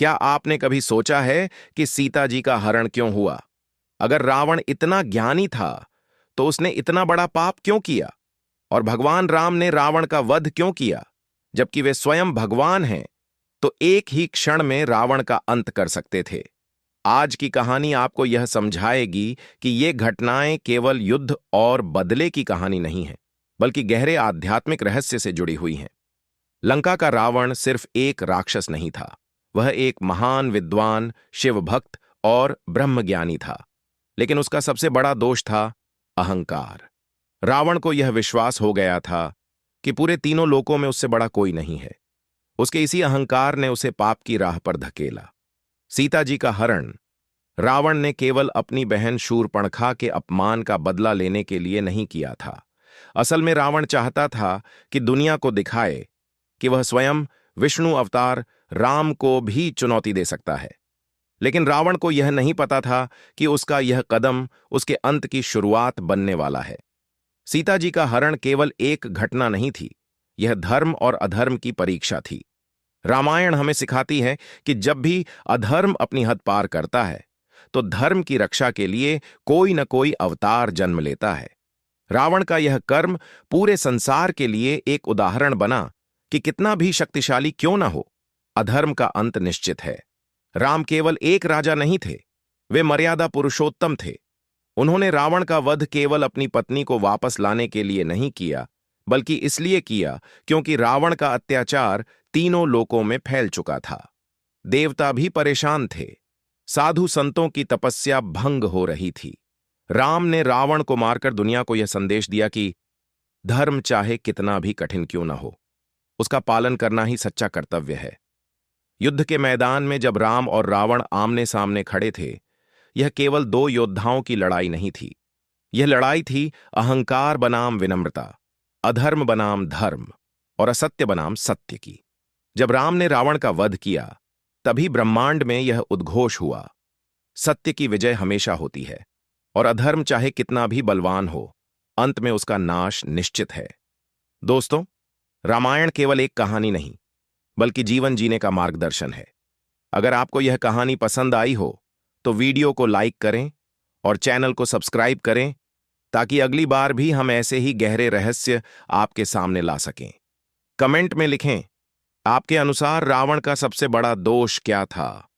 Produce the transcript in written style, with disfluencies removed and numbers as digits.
क्या आपने कभी सोचा है कि सीता जी का हरण क्यों हुआ? अगर रावण इतना ज्ञानी था तो उसने इतना बड़ा पाप क्यों किया? और भगवान राम ने रावण का वध क्यों किया? जबकि वे स्वयं भगवान हैं, तो एक ही क्षण में रावण का अंत कर सकते थे। आज की कहानी आपको यह समझाएगी कि ये घटनाएं केवल युद्ध और बदले की कहानी नहीं है, बल्कि गहरे आध्यात्मिक रहस्य से जुड़ी हुई हैं। लंका का रावण सिर्फ एक राक्षस नहीं था, वह एक महान विद्वान, शिव भक्त और ब्रह्मज्ञानी था। लेकिन उसका सबसे बड़ा दोष था अहंकार। रावण को यह विश्वास हो गया था कि पूरे तीनों लोकों में उससे बड़ा कोई नहीं है। उसके इसी अहंकार ने उसे पाप की राह पर धकेला। सीता जी का हरण रावण ने केवल अपनी बहन शूरपणखा के अपमान का बदला लेने के लिए नहीं किया था। असल में रावण चाहता था कि दुनिया को दिखाए कि वह स्वयं विष्णु अवतार राम को भी चुनौती दे सकता है। लेकिन रावण को यह नहीं पता था कि उसका यह कदम उसके अंत की शुरुआत बनने वाला है। सीता जी का हरण केवल एक घटना नहीं थी, यह धर्म और अधर्म की परीक्षा थी। रामायण हमें सिखाती है कि जब भी अधर्म अपनी हद पार करता है, तो धर्म की रक्षा के लिए कोई न कोई अवतार जन्म लेता है। रावण का यह कर्म पूरे संसार के लिए एक उदाहरण बना कि कितना भी शक्तिशाली क्यों न हो, अधर्म का अंत निश्चित है। राम केवल एक राजा नहीं थे, वे मर्यादा पुरुषोत्तम थे। उन्होंने रावण का वध केवल अपनी पत्नी को वापस लाने के लिए नहीं किया, बल्कि इसलिए किया क्योंकि रावण का अत्याचार तीनों लोकों में फैल चुका था। देवता भी परेशान थे, साधु संतों की तपस्या भंग हो रही थी। राम ने रावण को मारकर दुनिया को यह संदेश दिया कि धर्म चाहे कितना भी कठिन क्यों न हो, उसका पालन करना ही सच्चा कर्तव्य है। युद्ध के मैदान में जब राम और रावण आमने सामने खड़े थे, यह केवल दो योद्धाओं की लड़ाई नहीं थी। यह लड़ाई थी अहंकार बनाम विनम्रता, अधर्म बनाम धर्म और असत्य बनाम सत्य की। जब राम ने रावण का वध किया, तभी ब्रह्मांड में यह उद्घोष हुआ, सत्य की विजय हमेशा होती है, और अधर्म चाहे कितना भी बलवान हो, अंत में उसका नाश निश्चित है। दोस्तों, रामायण केवल एक कहानी नहीं, बल्कि जीवन जीने का मार्गदर्शन है। अगर आपको यह कहानी पसंद आई हो, तो वीडियो को लाइक करें और चैनल को सब्सक्राइब करें, ताकि अगली बार भी हम ऐसे ही गहरे रहस्य आपके सामने ला सकें। कमेंट में लिखें, आपके अनुसार रावण का सबसे बड़ा दोष क्या था?